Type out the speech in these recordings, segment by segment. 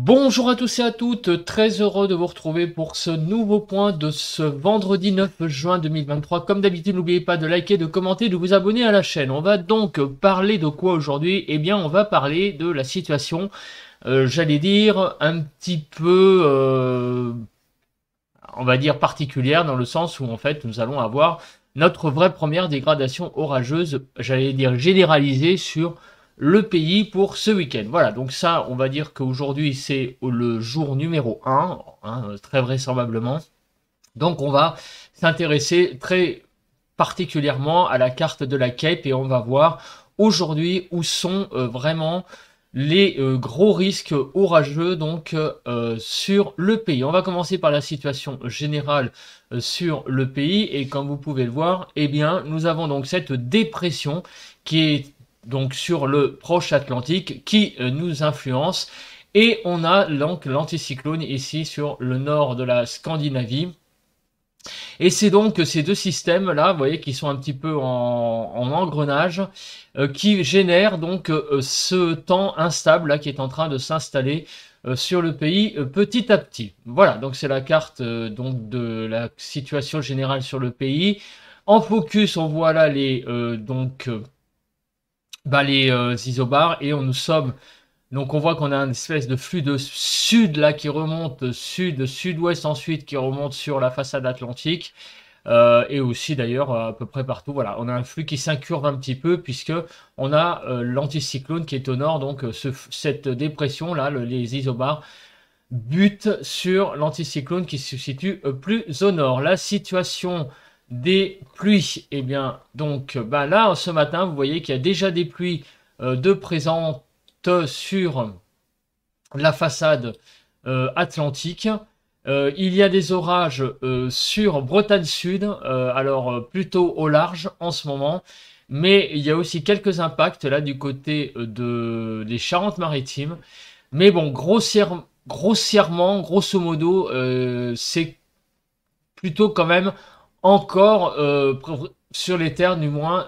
Bonjour à tous et à toutes, très heureux de vous retrouver pour ce nouveau point de ce vendredi 9 juin 2023. Comme d'habitude, n'oubliez pas de liker, de commenter, de vous abonner à la chaîne. On va donc parler de quoi aujourd'hui? Eh bien, on va parler de la situation, j'allais dire, un petit peu, on va dire, particulière, dans le sens où, en fait, nous allons avoir notre vraie première dégradation orageuse, j'allais dire, généralisée sur le pays pour ce week-end. Voilà, donc ça, on va dire qu'aujourd'hui, c'est le jour numéro 1, hein, très vraisemblablement. Donc on va s'intéresser très particulièrement à la carte de la Cape et on va voir aujourd'hui où sont vraiment les gros risques orageux donc sur le pays. On va commencer par la situation générale sur le pays et comme vous pouvez le voir, eh bien nous avons donc cette dépression qui est donc sur le proche Atlantique qui nous influence et on a donc l'anticyclone ici sur le nord de la Scandinavie. Et c'est donc ces deux systèmes-là, vous voyez, qui sont un petit peu en engrenage, qui génèrent donc ce temps instable là qui est en train de s'installer sur le pays petit à petit. Voilà, donc c'est la carte donc de la situation générale sur le pays. En focus, on voit là les isobars et nous sommes donc on voit qu'on a une espèce de flux de sud là qui remonte sud-ouest ensuite qui remonte sur la façade atlantique et aussi d'ailleurs à peu près partout. Voilà, on a un flux qui s'incurve un petit peu puisque on a l'anticyclone qui est au nord. Donc cette dépression là, les isobars butent sur l'anticyclone qui se situe plus au nord. La situation des pluies, eh bien donc là ce matin vous voyez qu'il y a déjà des pluies de présentes sur la façade atlantique. Il y a des orages sur Bretagne Sud, alors plutôt au large en ce moment, mais il y a aussi quelques impacts là du côté des Charentes-Maritimes. Mais bon, grossièrement, grosso modo, c'est plutôt quand même encore sur les terres, du moins,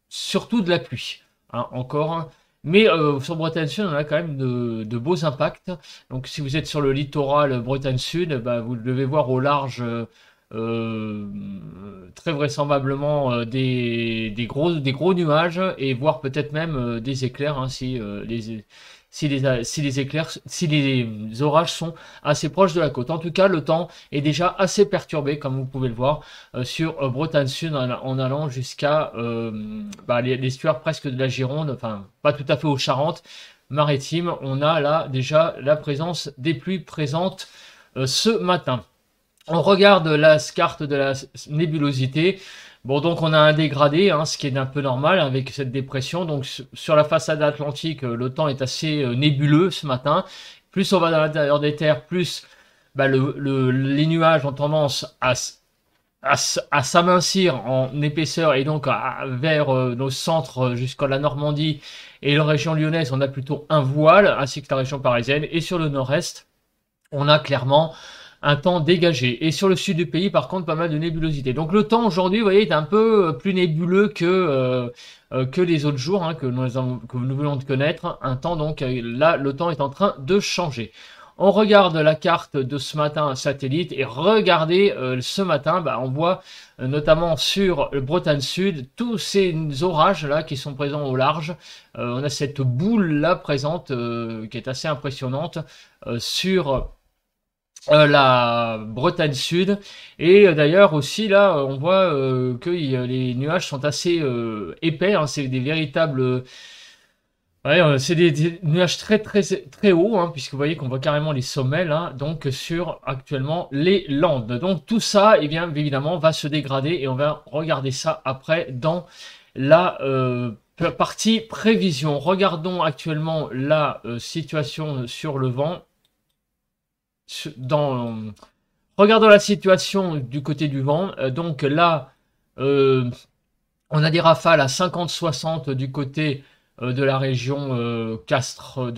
surtout de la pluie. Hein, encore. Mais sur Bretagne Sud, on a quand même de beaux impacts. Donc si vous êtes sur le littoral Bretagne Sud, bah, vous devez voir au large très vraisemblablement des gros nuages et voir peut-être même des éclairs hein, si les orages sont assez proches de la côte. En tout cas, le temps est déjà assez perturbé, comme vous pouvez le voir, sur Bretagne Sud, en allant jusqu'à l'estuaire presque de la Gironde, enfin, pas tout à fait aux Charentes maritimes. On a là déjà la présence des pluies présentes ce matin. On regarde la carte de la nébulosité. Bon, donc on a un dégradé, hein, ce qui est un peu normal avec cette dépression. Donc sur la façade atlantique, le temps est assez nébuleux ce matin. Plus on va dans l'intérieur des terres, plus les nuages ont tendance à s'amincir en épaisseur et donc vers nos centres jusqu'à la Normandie et la région lyonnaise, on a plutôt un voile, ainsi que la région parisienne. Et sur le nord-est, on a clairement un temps dégagé. Et sur le sud du pays, par contre, pas mal de nébulosité. Donc le temps aujourd'hui, vous voyez, est un peu plus nébuleux que les autres jours que nous venons de connaître. Un temps, donc, là, le temps est en train de changer. On regarde la carte de ce matin satellite et regardez ce matin, on voit notamment sur le Bretagne Sud tous ces orages là qui sont présents au large. On a cette boule là présente qui est assez impressionnante sur la Bretagne Sud et d'ailleurs aussi là on voit que les nuages sont assez épais, hein, c'est des véritables c'est des nuages très hauts, hein, puisque vous voyez qu'on voit carrément les sommets là, donc sur actuellement les Landes. Donc tout ça, eh bien évidemment, va se dégrader et on va regarder ça après dans la partie prévision. Regardons actuellement la situation sur le vent. Regardons la situation du côté du vent. Donc là, on a des rafales à 50-60 du côté de la région Castres,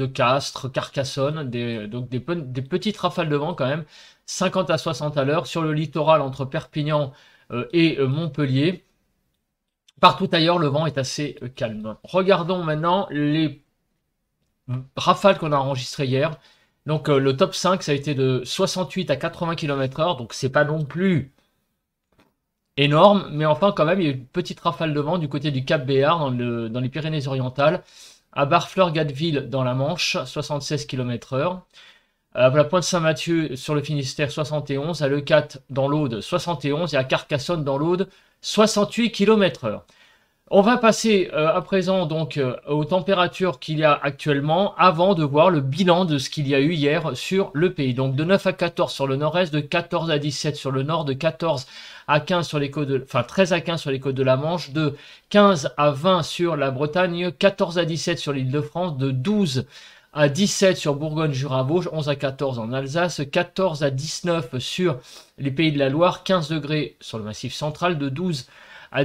Carcassonne, donc des petites rafales de vent quand même, 50 à 60 à l'heure sur le littoral entre Perpignan et Montpellier. Partout ailleurs, le vent est assez calme. Regardons maintenant les rafales qu'on a enregistrées hier. Donc le top 5, ça a été de 68 à 80 km/h, donc c'est pas non plus énorme, mais enfin quand même, il y a eu une petite rafale de vent du côté du Cap Béar, dans les Pyrénées-Orientales, à Barfleur-Gatteville dans la Manche, 76 km/h. À la Pointe-Saint-Mathieu sur le Finistère, 71, à Leucate dans l'Aude, 71, et à Carcassonne dans l'Aude, 68 km/h. On va passer à présent donc aux températures qu'il y a actuellement avant de voir le bilan de ce qu'il y a eu hier sur le pays. Donc de 9 à 14 sur le nord-est, de 14 à 17 sur le nord, de 14 à 15 sur les côtes de, enfin 13 à 15 sur les côtes de la Manche, de 15 à 20 sur la Bretagne, 14 à 17 sur l'Île-de-France, de 12 à 17 sur Bourgogne-Jura-Vosges, 11 à 14 en Alsace, 14 à 19 sur les Pays de la Loire, 15 degrés sur le Massif central, de 12 à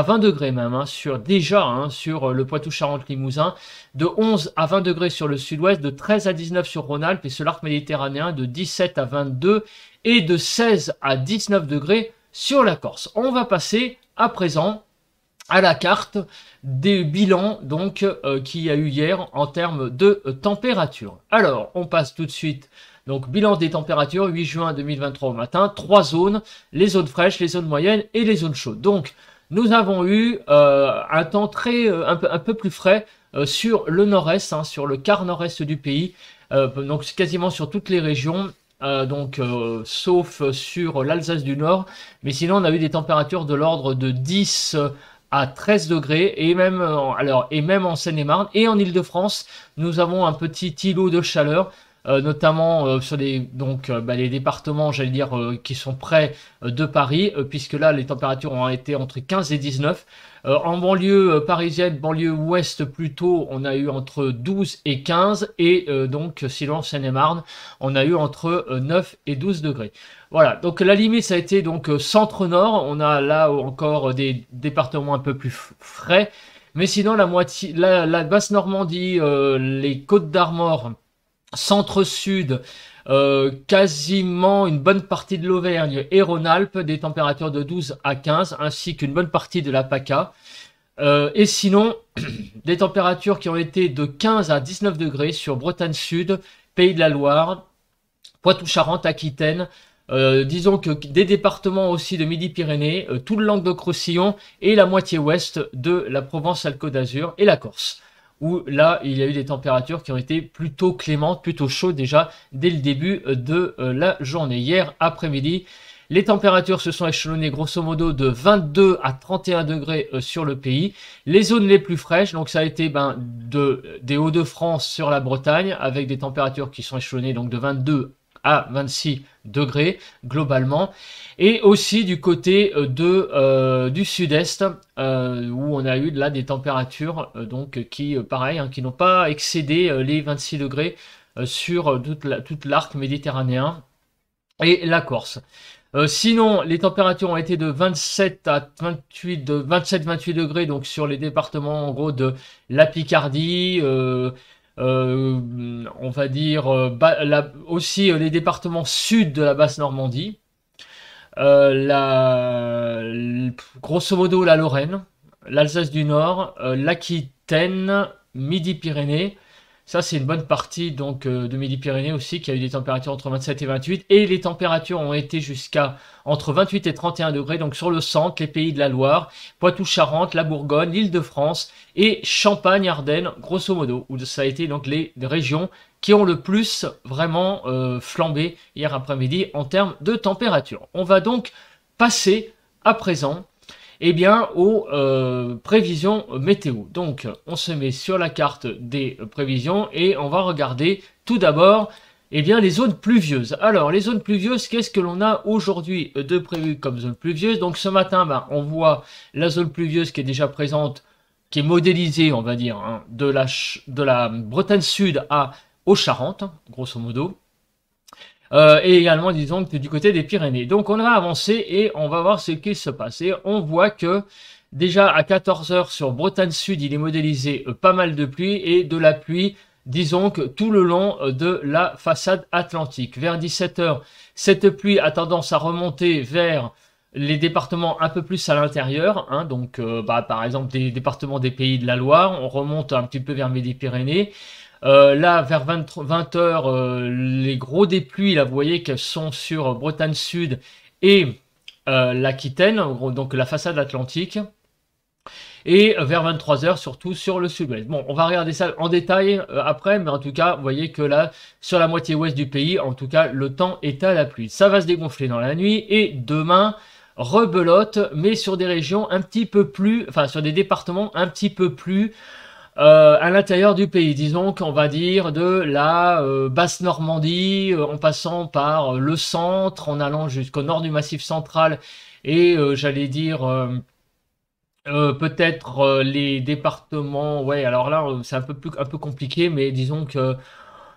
20 degrés même, sur le Poitou-Charentes-Limousin, de 11 à 20 degrés sur le sud-ouest, de 13 à 19 sur Rhône-Alpes et sur l'arc méditerranéen, de 17 à 22 et de 16 à 19 degrés sur la Corse. On va passer à présent à la carte des bilans donc qu'il y a eu hier en termes de température. Alors, on passe tout de suite. Donc, bilan des températures, 8 juin 2023 au matin, 3 zones, les zones fraîches, les zones moyennes et les zones chaudes. Donc, nous avons eu un temps un peu plus frais sur le nord-est, sur le quart nord-est du pays, donc quasiment sur toutes les régions. Sauf sur l'Alsace du Nord, mais sinon on a eu des températures de l'ordre de 10 à 13 degrés, et même en Seine-et-Marne et en Île-de-France, nous avons un petit îlot de chaleur, notamment sur les départements, j'allais dire, qui sont près de Paris, puisque là les températures ont été entre 15 et 19. En banlieue parisienne, banlieue ouest plutôt, on a eu entre 12 et 15, et donc sinon Seine-et-Marne, on a eu entre 9 et 12 degrés. Voilà, donc la limite ça a été donc centre-nord, on a là encore des départements un peu plus frais, mais sinon la basse Normandie, les Côtes d'Armor, centre-sud, quasiment une bonne partie de l'Auvergne et Rhône-Alpes, des températures de 12 à 15, ainsi qu'une bonne partie de la PACA. Et sinon, des températures qui ont été de 15 à 19 degrés sur Bretagne Sud, Pays de la Loire, Poitou-Charentes, Aquitaine, disons que des départements aussi de Midi-Pyrénées, tout le Languedoc-Roussillon et la moitié ouest de la Provence-Alpes-Côte d'Azur et la Corse, où là, il y a eu des températures qui ont été plutôt clémentes, plutôt chaudes déjà, dès le début de la journée. Hier après-midi, les températures se sont échelonnées grosso modo de 22 à 31 degrés sur le pays. Les zones les plus fraîches, donc ça a été des Hauts-de-France sur la Bretagne, avec des températures qui sont échelonnées donc de 22 à 26 degrés globalement, et aussi du côté du sud-est, où on a eu là des températures qui n'ont pas excédé les 26 degrés sur toute l'arc méditerranéen et la Corse. Sinon, les températures ont été de 27 à 28, de 27-28 degrés, donc sur les départements en gros de la Picardie, on va dire aussi les départements sud de la basse Normandie, grosso modo la Lorraine, l'Alsace du Nord, l'Aquitaine, Midi-Pyrénées. Ça, c'est une bonne partie donc de Midi-Pyrénées aussi, qui a eu des températures entre 27 et 28. Et les températures ont été jusqu'à entre 28 et 31 degrés, donc sur le centre, les Pays de la Loire, Poitou-Charentes, la Bourgogne, l'Île-de-France et Champagne-Ardenne, grosso modo, où ça a été donc les régions qui ont le plus vraiment flambé hier après-midi en termes de température. On va donc passer à présent aux prévisions météo. Donc, on se met sur la carte des prévisions et on va regarder tout d'abord les zones pluvieuses. Alors, les zones pluvieuses, qu'est-ce que l'on a aujourd'hui de prévu comme zone pluvieuse? Donc, ce matin, on voit la zone pluvieuse qui est déjà présente, qui est modélisée, on va dire, de la Bretagne Sud aux Charentes, grosso modo. Et également, disons, que du côté des Pyrénées. Donc, on va avancer et on va voir ce qui se passe. Et on voit que déjà à 14 h sur Bretagne Sud, il est modélisé pas mal de pluie et de la pluie, disons que tout le long de la façade atlantique. Vers 17 h, cette pluie a tendance à remonter vers les départements un peu plus à l'intérieur. Donc, par exemple, des départements des Pays de la Loire. On remonte un petit peu vers Midi-Pyrénées. Là, vers 20 heures, les gros des pluies, là, vous voyez qu'elles sont sur Bretagne Sud et l'Aquitaine, donc la façade atlantique. Et vers 23 heures, surtout sur le sud-ouest. Bon, on va regarder ça en détail après, mais en tout cas, vous voyez que là, sur la moitié ouest du pays, en tout cas, le temps est à la pluie. Ça va se dégonfler dans la nuit, et demain, rebelote, mais sur des régions un petit peu plus, enfin, sur des départements un petit peu plus à l'intérieur du pays, disons qu'on va dire de la basse Normandie, en passant par le centre, en allant jusqu'au nord du Massif central, et j'allais dire peut-être les départements, ouais, alors là c'est un peu compliqué, mais disons que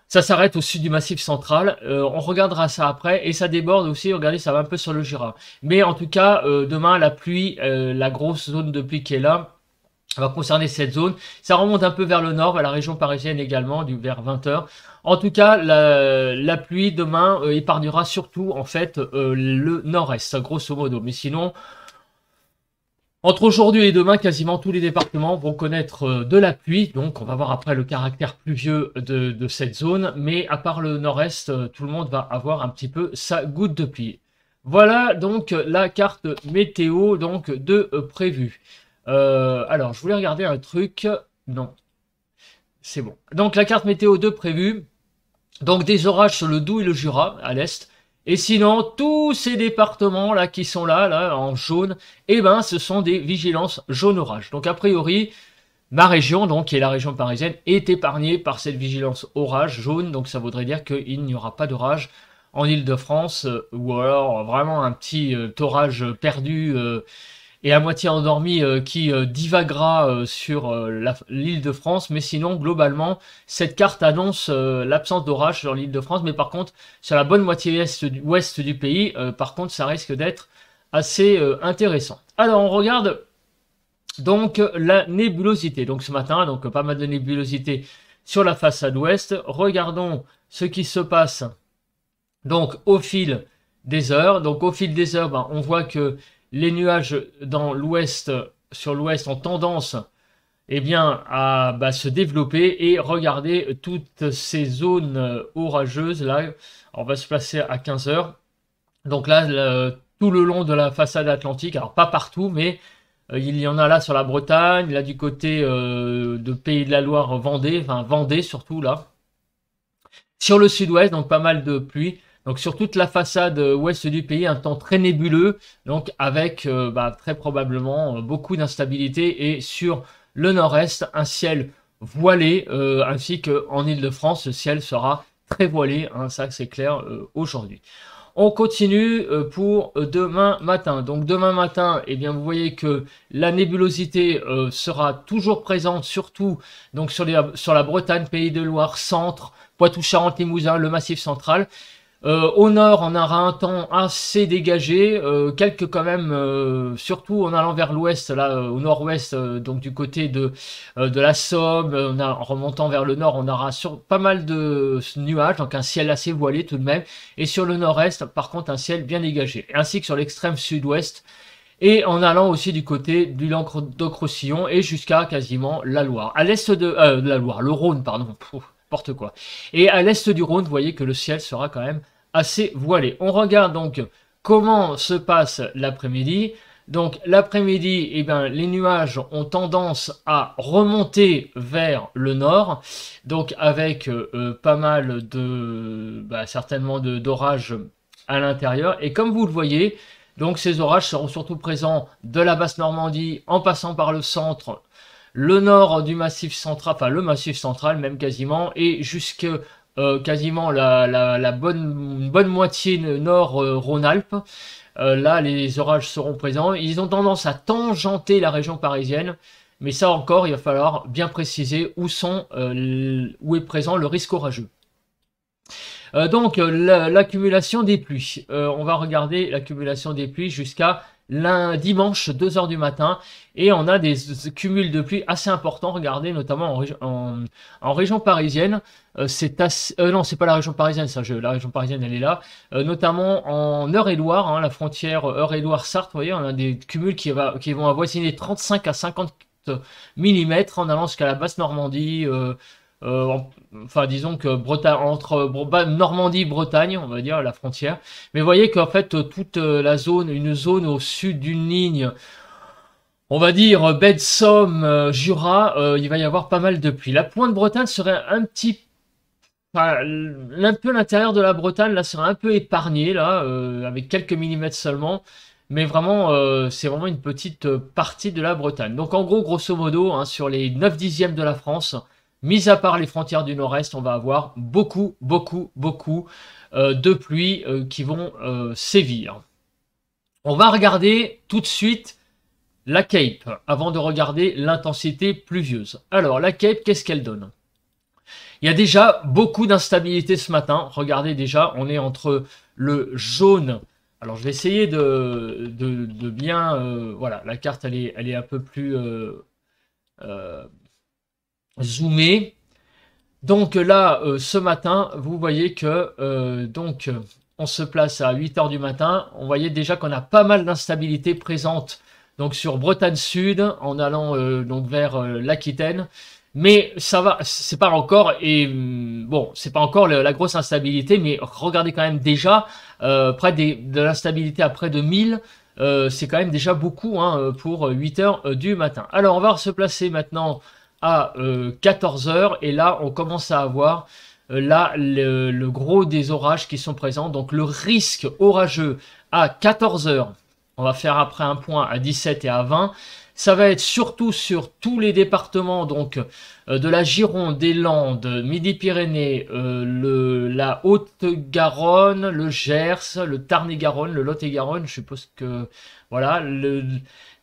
ça s'arrête au sud du Massif central. On regardera ça après, et ça déborde aussi, regardez, ça va un peu sur le Jura. Mais en tout cas, demain la pluie, la grosse zone de pluie qui est là, va concerner cette zone. Ça remonte un peu vers le nord, vers la région parisienne également, vers 20 heures. En tout cas, la pluie demain épargnera surtout en fait le nord-est, grosso modo. Mais sinon, entre aujourd'hui et demain, quasiment tous les départements vont connaître de la pluie. Donc, on va voir après le caractère pluvieux de cette zone. Mais à part le nord-est, tout le monde va avoir un petit peu sa goutte de pluie. Voilà donc la carte météo donc de prévu. Alors, je voulais regarder un truc. Non, c'est bon. Donc, la carte météo de prévu. Donc, des orages sur le Doubs et le Jura, à l'est. Et sinon, tous ces départements-là qui sont là, en jaune, eh ben, ce sont des vigilances jaune orage. Donc, a priori, ma région, donc, qui est la région parisienne, est épargnée par cette vigilance orage jaune. Donc, ça voudrait dire qu'il n'y aura pas d'orage en Île-de-France, ou alors vraiment un petit orage perdu et à moitié endormi qui divaguera sur l'île de France. Mais sinon, globalement, cette carte annonce l'absence d'orage sur l'île de France. Mais par contre, sur la bonne moitié ouest du pays, par contre, ça risque d'être assez intéressant. Alors, on regarde donc la nébulosité. Donc ce matin, donc pas mal de nébulosité sur la façade ouest. Regardons ce qui se passe donc au fil des heures. Donc au fil des heures, ben, on voit que les nuages dans l'ouest, sur l'ouest, ont tendance eh bien, à se développer. Et regardez toutes ces zones orageuses. Là, on va se placer à 15 heures. Donc là, tout le long de la façade atlantique, alors pas partout, mais il y en a là sur la Bretagne, là du côté de Pays de la Loire, Vendée, enfin Vendée surtout là. Sur le sud-ouest, donc pas mal de pluie. Donc sur toute la façade ouest du pays, un temps très nébuleux, donc avec très probablement beaucoup d'instabilité. Et sur le nord-est, un ciel voilé, ainsi qu'en Île-de-France, le ciel sera très voilé, hein, ça c'est clair aujourd'hui. On continue pour demain matin. Donc demain matin, eh bien, vous voyez que la nébulosité sera toujours présente, surtout donc sur la Bretagne, Pays de Loire, Centre, Poitou-Charentes-Limousin, le Massif central. Au nord, on aura un temps assez dégagé, quelques quand même, surtout en allant vers l'ouest, là, au nord-ouest, donc du côté de la Somme, en remontant vers le nord, on aura pas mal de nuages, donc un ciel assez voilé tout de même, et sur le nord-est, par contre, un ciel bien dégagé, ainsi que sur l'extrême sud-ouest, et en allant aussi du côté du Languedoc-Roussillon et jusqu'à quasiment la Loire. À l'est de la Loire, le Rhône, pardon, n'importe quoi. Et à l'est du Rhône, vous voyez que le ciel sera quand même assez voilé. On regarde donc comment se passe l'après-midi. Donc l'après-midi, eh bien, les nuages ont tendance à remonter vers le nord, donc avec pas mal de, certainement d'orages à l'intérieur. Et comme vous le voyez, donc ces orages seront surtout présents de la basse Normandie en passant par le centre, le nord du Massif central, enfin le Massif central même quasiment, et jusque quasiment une bonne moitié nord Rhône-Alpes. Là, les orages seront présents. Ils ont tendance à tangenter la région parisienne, mais ça encore, il va falloir bien préciser où est présent le risque orageux. Donc, l'accumulation des pluies. On va regarder l'accumulation des pluies jusqu'à dimanche 2 heures du matin, et on a des cumuls de pluie assez importants. Regardez, notamment en région parisienne, non, c'est pas la région parisienne, la région parisienne elle est là, notamment en Eure-et-Loire, hein, la frontière Eure-et-Loire-Sarthe, vous voyez, on a des cumuls qui vont avoisiner 35 à 50 mm en allant jusqu'à la basse Normandie, Enfin, disons que entre Normandie, Bretagne, on va dire la frontière. Mais vous voyez qu'en fait toute la zone, une zone au sud d'une ligne, on va dire baie de Somme, Jura, il va y avoir pas mal de pluie. La pointe Bretagne serait enfin, un peu l'intérieur de la Bretagne là serait un peu épargné là, avec quelques millimètres seulement. Mais vraiment, c'est vraiment une petite partie de la Bretagne. Donc en gros, grosso modo, hein, sur les 9 dixièmes de la France, mis à part les frontières du nord-est, on va avoir beaucoup, beaucoup, beaucoup de pluies qui vont sévir. On va regarder tout de suite la Cape, avant de regarder l'intensité pluvieuse. Alors, la Cape, qu'est-ce qu'elle donne? Il y a déjà beaucoup d'instabilité ce matin. Regardez déjà, on est entre le jaune. Alors, je vais essayer de bien... voilà, la carte, elle est un peu plus zoomée. Donc là, ce matin, vous voyez que on se place à 8 heures du matin. On voyait déjà qu'on a pas mal d'instabilité présente donc sur Bretagne Sud en allant donc vers l'Aquitaine. Mais ça va, c'est pas encore bon, c'est pas encore la grosse instabilité, mais regardez quand même déjà près de l'instabilité à près de 1000. C'est quand même déjà beaucoup hein, pour 8 heures du matin. Alors on va se placer maintenant à 14 heures et là on commence à avoir là le gros des orages qui sont présents. Donc le risque orageux à 14 heures, on va faire après un point à 17 et à 20. Ça va être surtout sur tous les départements donc de la Gironde, des Landes, Midi-Pyrénées, la Haute-Garonne, le Gers, le Tarn-et-Garonne, le Lot-et-Garonne. Je suppose que voilà.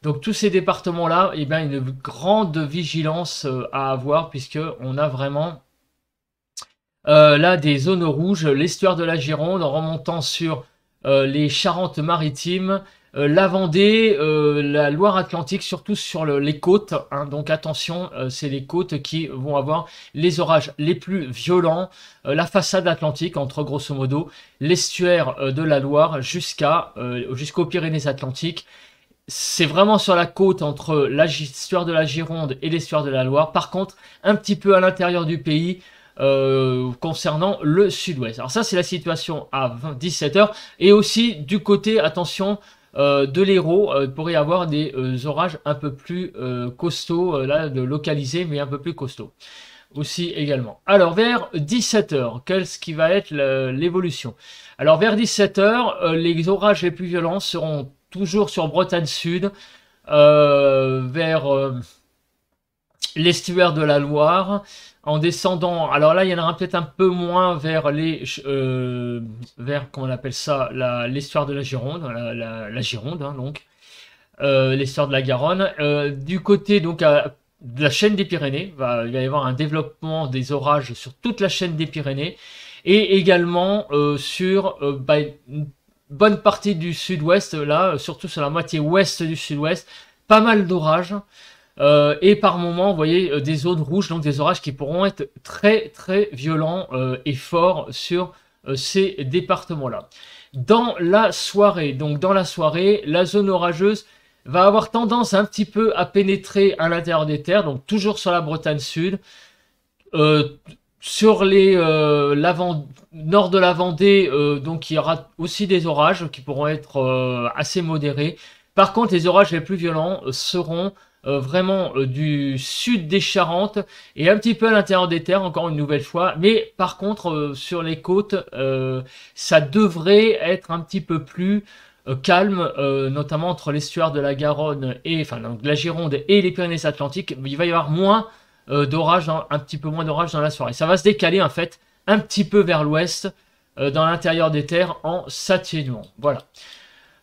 Donc tous ces départements-là, eh bien, une grande vigilance à avoir puisque on a vraiment là des zones rouges, l'estuaire de la Gironde en remontant sur les Charentes-Maritimes, la Vendée, la Loire-Atlantique, surtout sur les côtes. Hein, donc attention, c'est les côtes qui vont avoir les orages les plus violents. La façade atlantique, entre grosso modo l'estuaire de la Loire jusqu'aux Pyrénées-Atlantiques. C'est vraiment sur la côte entre l'estuaire de la Gironde et l'estuaire de la Loire. Par contre, un petit peu à l'intérieur du pays, concernant le sud-ouest. Alors ça, c'est la situation à 17 heures. Et aussi, du côté, attention, de l'Hérault, il pourrait y avoir des orages un peu plus costauds, là, localisés, mais un peu plus costauds aussi également. Alors, vers 17 heures, qu'est-ce qui va être l'évolution? Alors, vers 17 heures, les orages les plus violents seront toujours sur Bretagne Sud, vers l'estuaire de la Loire, en descendant. Alors là, il y en aura peut-être un peu moins vers comment on appelle ça, l'estuaire de la Gironde, la Gironde, hein, donc l'estuaire de la Garonne. Du côté donc de la chaîne des Pyrénées, il va y avoir un développement des orages sur toute la chaîne des Pyrénées et également sur une bonne partie du sud-ouest, là, surtout sur la moitié ouest du sud-ouest, pas mal d'orages. Et par moment, vous voyez des zones rouges, donc des orages qui pourront être très très violents et forts sur ces départements-là. Dans la soirée, la zone orageuse va avoir tendance un petit peu à pénétrer à l'intérieur des terres, donc toujours sur la Bretagne Sud, sur les nord de la Vendée, donc il y aura aussi des orages qui pourront être assez modérés. Par contre, les orages les plus violents seront vraiment du sud des Charentes et un petit peu à l'intérieur des terres, encore une nouvelle fois. Mais par contre, sur les côtes, ça devrait être un petit peu plus calme, notamment entre l'estuaire de la Garonne donc de la Gironde et les Pyrénées-Atlantiques. Il va y avoir moins d'orage, un petit peu moins d'orage dans la soirée. Ça va se décaler en fait un petit peu vers l'ouest, dans l'intérieur des terres en s'atténuant. Voilà.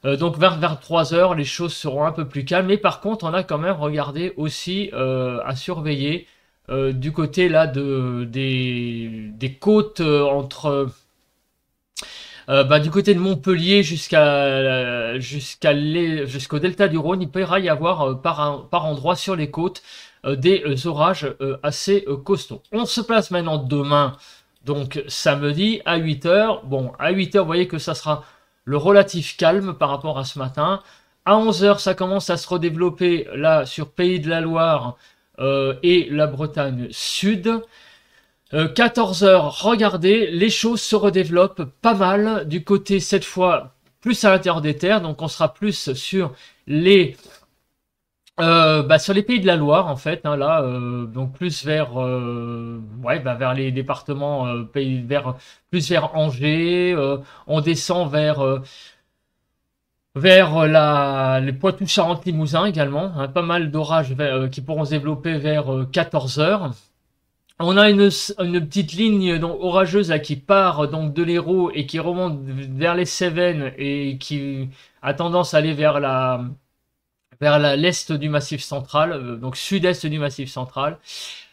Donc vers 3 heures, les choses seront un peu plus calmes. Mais par contre, on a quand même regardé aussi à surveiller du côté là des côtes entre du côté de Montpellier jusqu'au delta du Rhône. Il pourra y avoir par endroit sur les côtes des orages assez costauds. On se place maintenant demain, donc samedi à 8 heures. Bon, à 8 heures, vous voyez que ça sera le relatif calme par rapport à ce matin. À 11 heures, ça commence à se redévelopper là sur Pays de la Loire et la Bretagne Sud. 14 heures, regardez, les choses se redéveloppent pas mal du côté, cette fois, plus à l'intérieur des terres. Donc on sera plus sur les sur les pays de la Loire en fait, hein, là, donc plus vers, ouais, vers les départements, pays, plus vers Angers, on descend vers les Poitou-Charentes-Limousin également, hein, pas mal d'orages qui pourront se développer vers 14 heures. On a une petite ligne donc orageuse là, qui part donc de l'Hérault et qui remonte vers les Cévennes et qui a tendance à aller vers l'est du Massif central, donc sud-est du Massif central.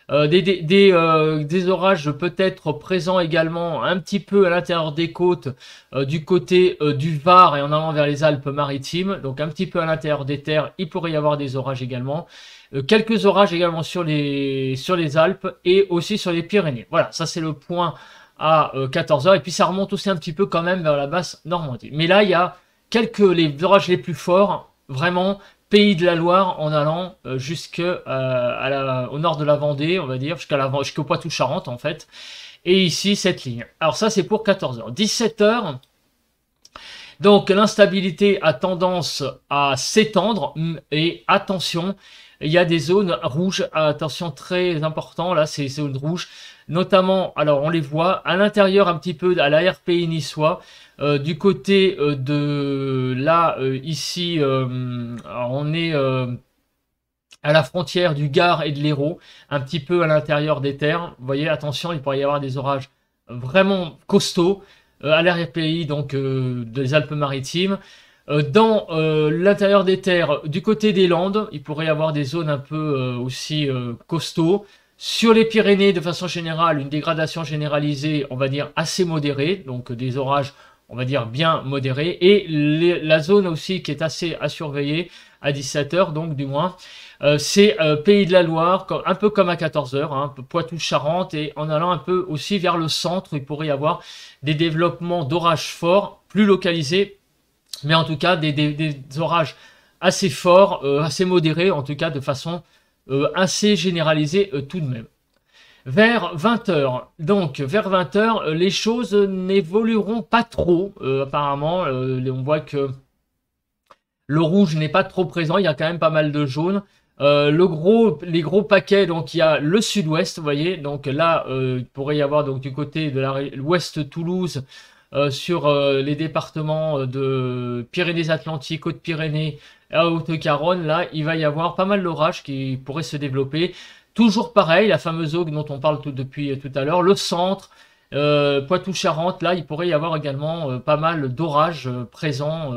Des orages peut-être présents également un petit peu à l'intérieur des côtes, du côté du Var et en allant vers les Alpes-Maritimes, donc un petit peu à l'intérieur des terres, il pourrait y avoir des orages également. Quelques orages également sur les Alpes et aussi sur les Pyrénées. Voilà, ça c'est le point à 14 heures. Et puis ça remonte aussi un petit peu quand même vers la basse Normandie. Mais là, il y a les orages les plus forts, vraiment, Pays de la Loire en allant au nord de la Vendée, on va dire, jusqu'au Poitou-Charentes en fait. Et ici, cette ligne. Alors ça, c'est pour 14 heures. 17 heures. Donc l'instabilité a tendance à s'étendre et attention, il y a des zones rouges, attention très important là, ces zones rouges, notamment, alors on les voit à l'intérieur un petit peu à la RPI niçois, du côté de là, ici, on est à la frontière du Gard et de l'Hérault, un petit peu à l'intérieur des terres. Vous voyez, attention, il pourrait y avoir des orages vraiment costauds à l'RPI, donc des Alpes-Maritimes. Dans l'intérieur des terres, du côté des Landes, il pourrait y avoir des zones un peu aussi costauds. Sur les Pyrénées, de façon générale, une dégradation généralisée, on va dire assez modérée, donc des orages, on va dire bien modérés. Et la zone aussi qui est assez à surveiller à 17 heures, donc du moins, c'est Pays de la Loire, un peu comme à 14 heures, hein, Poitou-Charentes, et en allant un peu aussi vers le centre, il pourrait y avoir des développements d'orages forts, plus localisés, mais en tout cas des orages assez forts, assez modérés, en tout cas de façon assez généralisée tout de même. Vers 20 heures, donc vers 20 heures, les choses n'évolueront pas trop, apparemment, on voit que le rouge n'est pas trop présent, il y a quand même pas mal de jaune. Les gros paquets, donc il y a le sud-ouest, vous voyez, donc là, il pourrait y avoir donc du côté de l'ouest Toulouse, sur les départements de Pyrénées-Atlantiques, Hautes-Pyrénées, à Haute-Garonne, là, il va y avoir pas mal d'orages qui pourraient se développer. Toujours pareil, la fameuse zone dont on parle depuis tout à l'heure, le centre, Poitou-Charentes, là, il pourrait y avoir également pas mal d'orages présents,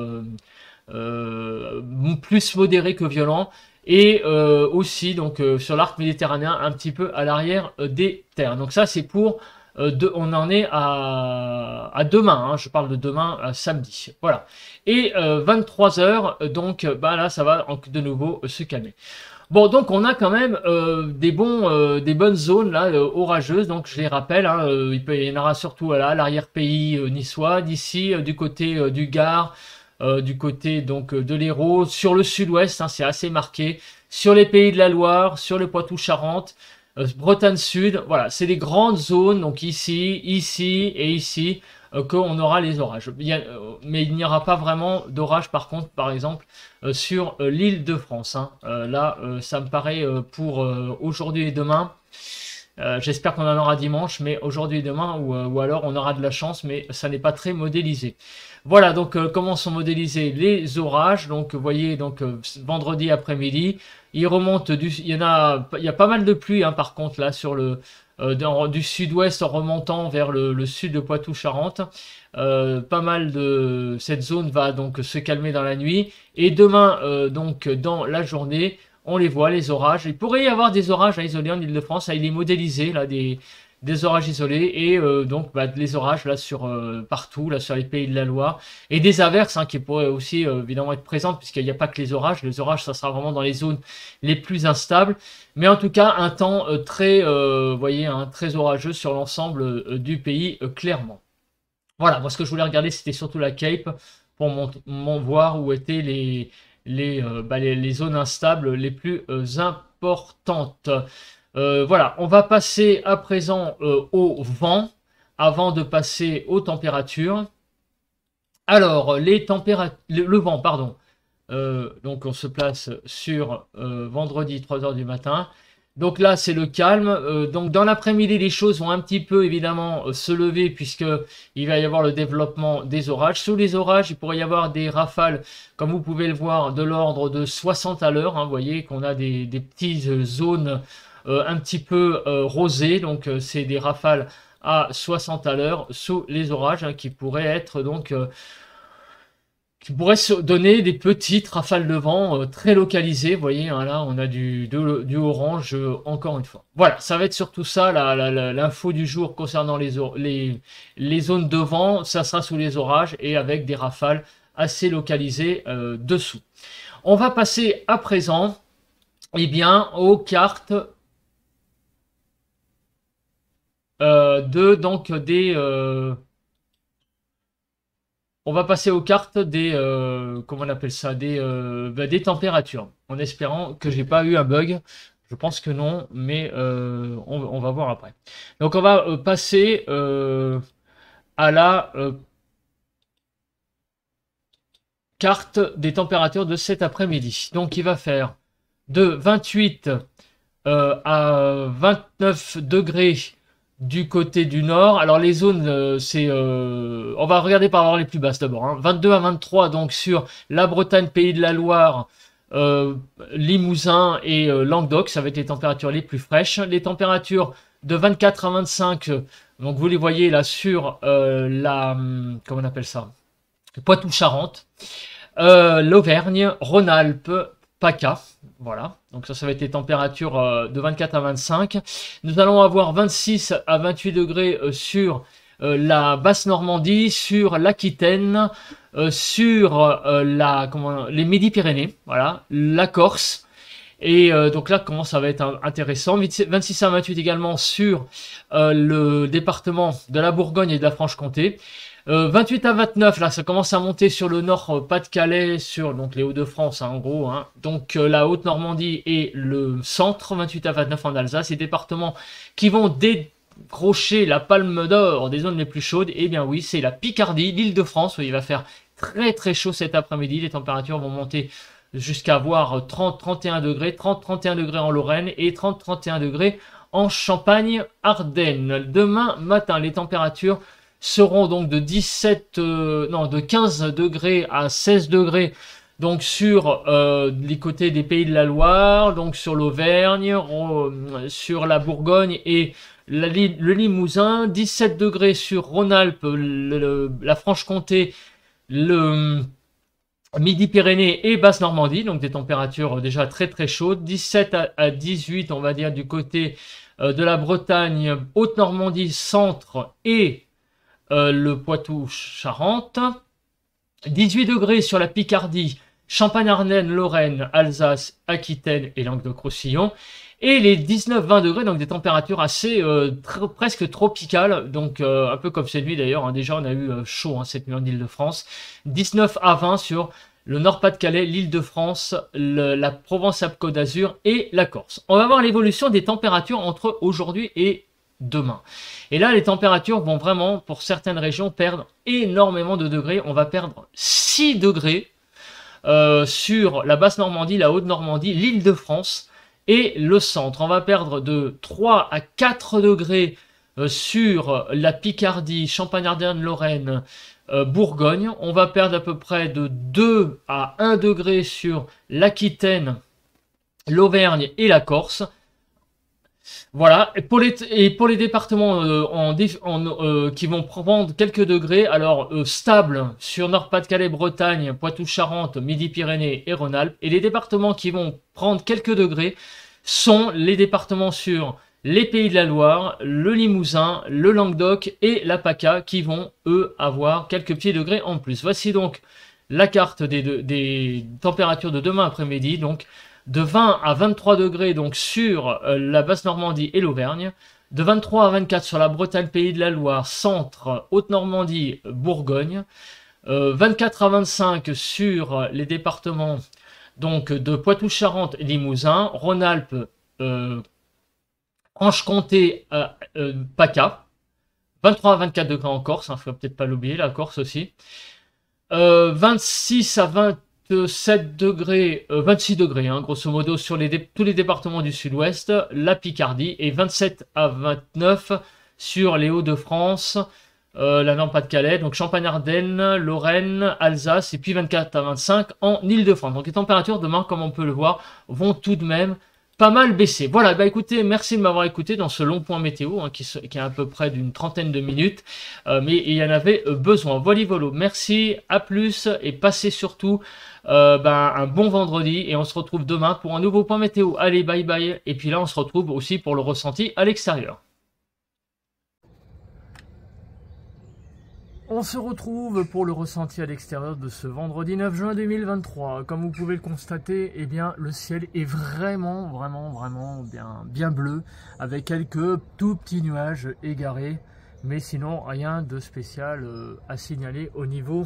plus modérés que violents. Et aussi donc sur l'arc méditerranéen, un petit peu à l'arrière des terres. Donc ça, c'est pour on en est à demain, hein, je parle de demain, samedi. Voilà. Et 23 heures, donc bah là, ça va de nouveau se calmer. Bon, donc on a quand même des bonnes zones là orageuses. Donc je les rappelle, hein, il y en aura surtout là, à l'arrière-pays niçois, d'ici du côté du Gard, du côté donc de l'Hérault, sur le sud-ouest, hein, c'est assez marqué, sur les pays de la Loire, sur le Poitou-Charentes. Bretagne Sud, voilà, c'est les grandes zones, donc ici, ici et ici, qu'on aura les orages. Mais il n'y aura pas vraiment d'orage par contre, par exemple, sur l'île de France. Hein. Là, ça me paraît pour aujourd'hui et demain. J'espère qu'on en aura dimanche, mais aujourd'hui et demain, ou alors on aura de la chance, mais ça n'est pas très modélisé. Voilà, donc comment sont modélisés les orages. Donc vous voyez, donc vendredi après-midi, il remonte il y a pas mal de pluie, hein, par contre là sur du sud-ouest en remontant vers le sud de Poitou-Charentes. Pas mal de cette zone va donc se calmer dans la nuit et demain donc dans la journée on les voit, les orages. Il pourrait y avoir des orages isolés en Ile-de-France, il est modélisé là des orages isolés et donc les orages là partout là sur les pays de la Loire et des averses, hein, qui pourraient aussi évidemment être présentes puisqu'il n'y a pas que les orages ça sera vraiment dans les zones les plus instables, mais en tout cas un temps très voyez, hein, très orageux sur l'ensemble du pays, clairement. Voilà, moi ce que je voulais regarder c'était surtout la Cape pour voir où étaient les zones instables les plus importantes. Voilà, on va passer à présent au vent, avant de passer aux températures. Alors, le vent, pardon. Donc on se place sur vendredi 3 heures du matin. Donc là c'est le calme. Donc dans l'après-midi les choses vont un petit peu évidemment se lever puisque il va y avoir le développement des orages. Sous les orages il pourrait y avoir des rafales comme vous pouvez le voir de l'ordre de 60 à l'heure. Hein. Vous voyez qu'on a des petites zones un petit peu rosées. Donc c'est des rafales à 60 à l'heure sous les orages hein, qui pourraient être donc qui pourrait se donner des petites rafales de vent très localisées. Vous voyez, hein, là, on a du orange encore une fois. Voilà, ça va être surtout ça, l'info du jour concernant les zones de vent. Ça sera sous les orages et avec des rafales assez localisées dessous. On va passer à présent eh bien, aux cartes donc des... on va passer aux cartes des, comment on appelle ça, des températures, en espérant que j'ai pas eu un bug. Je pense que non, mais on va voir après. Donc on va passer à la carte des températures de cet après-midi. Donc il va faire de 28 à 29 degrés du côté du nord. Alors les zones, on va regarder par ordre les plus basses d'abord. Hein. 22 à 23 donc sur la Bretagne, Pays de la Loire, Limousin et Languedoc. Ça va être les températures les plus fraîches. Les températures de 24 à 25, donc vous les voyez là sur comment on appelle ça, Poitou-Charentes, l'Auvergne, Rhône-Alpes, PACA. Voilà, donc ça va être les températures de 24 à 25. Nous allons avoir 26 à 28 degrés sur la Basse-Normandie, sur l'Aquitaine, sur les Midi-Pyrénées, voilà, la Corse. Et donc là, comment ça va être intéressant. 26 à 28 également sur le département de la Bourgogne et de la Franche-Comté. 28 à 29, là, ça commence à monter sur le nord Pas-de-Calais, sur donc les Hauts-de-France, hein, en gros. Hein. Donc la Haute-Normandie et le centre, 28 à 29 en Alsace, les départements qui vont décrocher la palme d'or des zones les plus chaudes. Eh bien oui, c'est la Picardie, l'Île-de-France, où il va faire très très chaud cet après-midi. Les températures vont monter jusqu'à voir 30-31 degrés, 30-31 degrés en Lorraine et 30-31 degrés en Champagne-Ardenne. Demain matin, les températures seront donc de 15 degrés à 16 degrés donc sur les côtés des Pays de la Loire, donc sur l'Auvergne, sur la Bourgogne et le Limousin, 17 degrés sur Rhône-Alpes, la Franche-Comté, le Midi-Pyrénées et Basse-Normandie, donc des températures déjà très très chaudes, 17 à 18 on va dire du côté de la Bretagne, Haute-Normandie, Centre et le Poitou-Charentes, 18 degrés sur la Picardie, Champagne-Ardenne, Lorraine, Alsace, Aquitaine et Languedoc-Roussillon, et les 19-20 degrés, donc des températures assez presque tropicales, donc un peu comme cette nuit d'ailleurs, hein, déjà on a eu chaud hein, cette nuit en Île-de-France, 19 à 20 sur le Nord-Pas-de-Calais, l'Île-de-France, la Provence-Alpes-Côte d'Azur et la Corse. On va voir l'évolution des températures entre aujourd'hui et demain. Et là, les températures vont vraiment, pour certaines régions, perdre énormément de degrés. On va perdre 6 degrés sur la Basse-Normandie, la Haute-Normandie, l'Île-de-France et le centre. On va perdre de 3 à 4 degrés sur la Picardie, Champagne-Ardenne, Lorraine, Bourgogne. On va perdre à peu près de 2 à 1 degré sur l'Aquitaine, l'Auvergne et la Corse. Voilà, et pour les départements qui vont prendre quelques degrés, alors stable sur Nord-Pas-de-Calais, Bretagne, Poitou-Charentes, Midi-Pyrénées et Rhône-Alpes, et les départements qui vont prendre quelques degrés sont les départements sur les Pays de la Loire, le Limousin, le Languedoc et la PACA qui vont, eux, avoir quelques petits degrés en plus. Voici donc la carte des températures de demain après-midi, donc de 20 à 23 degrés donc sur la Basse-Normandie et l'Auvergne, de 23 à 24 sur la Bretagne, Pays de la Loire, Centre, Haute-Normandie, Bourgogne, 24 à 25 sur les départements donc de Poitou-Charentes et Limousin, Rhône-Alpes, Franche-Comté, PACA. 23 à 24 degrés en Corse, il ne faut peut-être pas l'oublier, la Corse aussi. 26 à 27 degrés, 26 degrés, hein, grosso modo, sur tous les départements du sud-ouest, la Picardie, et 27 à 29 sur les Hauts-de-France, la Nord-Pas-de-Calais, donc Champagne-Ardenne, Lorraine, Alsace, et puis 24 à 25 en Île-de-France. Donc les températures demain, comme on peut le voir, vont tout de même pas mal baissé. Voilà, bah écoutez, merci de m'avoir écouté dans ce long point météo hein, qui est à peu près d'une trentaine de minutes, mais il y en avait besoin. Voilà, merci, à plus et passez surtout un bon vendredi et on se retrouve demain pour un nouveau point météo. Allez, bye bye. Et puis là, on se retrouve aussi pour le ressenti à l'extérieur. On se retrouve pour le ressenti à l'extérieur de ce vendredi 9 juin 2023. Comme vous pouvez le constater, eh bien, le ciel est vraiment bien bleu, avec quelques tout petits nuages égarés, mais sinon rien de spécial à signaler au niveau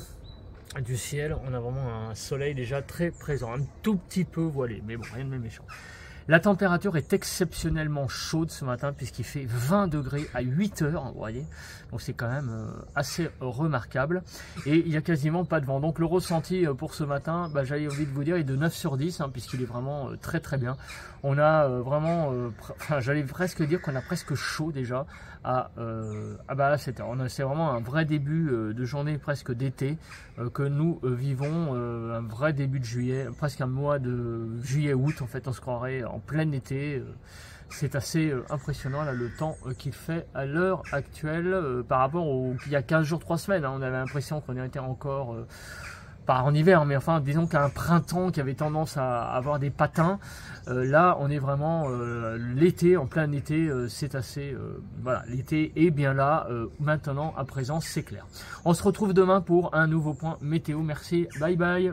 du ciel. On a vraiment un soleil déjà très présent, un tout petit peu voilé, mais bon, rien de méchant. La température est exceptionnellement chaude ce matin puisqu'il fait 20 degrés à 8 heures, vous voyez. Donc c'est quand même assez remarquable. Et il n'y a quasiment pas de vent. Donc le ressenti pour ce matin, j'avais envie de vous dire, est de 9 sur 10 hein, puisqu'il est vraiment très bien. On a vraiment, j'allais presque dire qu'on a presque chaud déjà à 7 heures. C'est vraiment un vrai début de journée presque d'été que nous vivons, un vrai début de juillet, presque un mois de juillet-août en fait, on se croirait en plein été. C'est assez impressionnant là, le temps qu'il fait à l'heure actuelle par rapport il y a 15 jours, 3 semaines. Hein, on avait l'impression qu'on était encore, pas en hiver, mais enfin disons qu'un printemps qui avait tendance à avoir des patins. Là, on est vraiment l'été, en plein été, c'est assez... voilà, l'été est bien là, maintenant, à présent, c'est clair. On se retrouve demain pour un nouveau point météo. Merci, bye bye.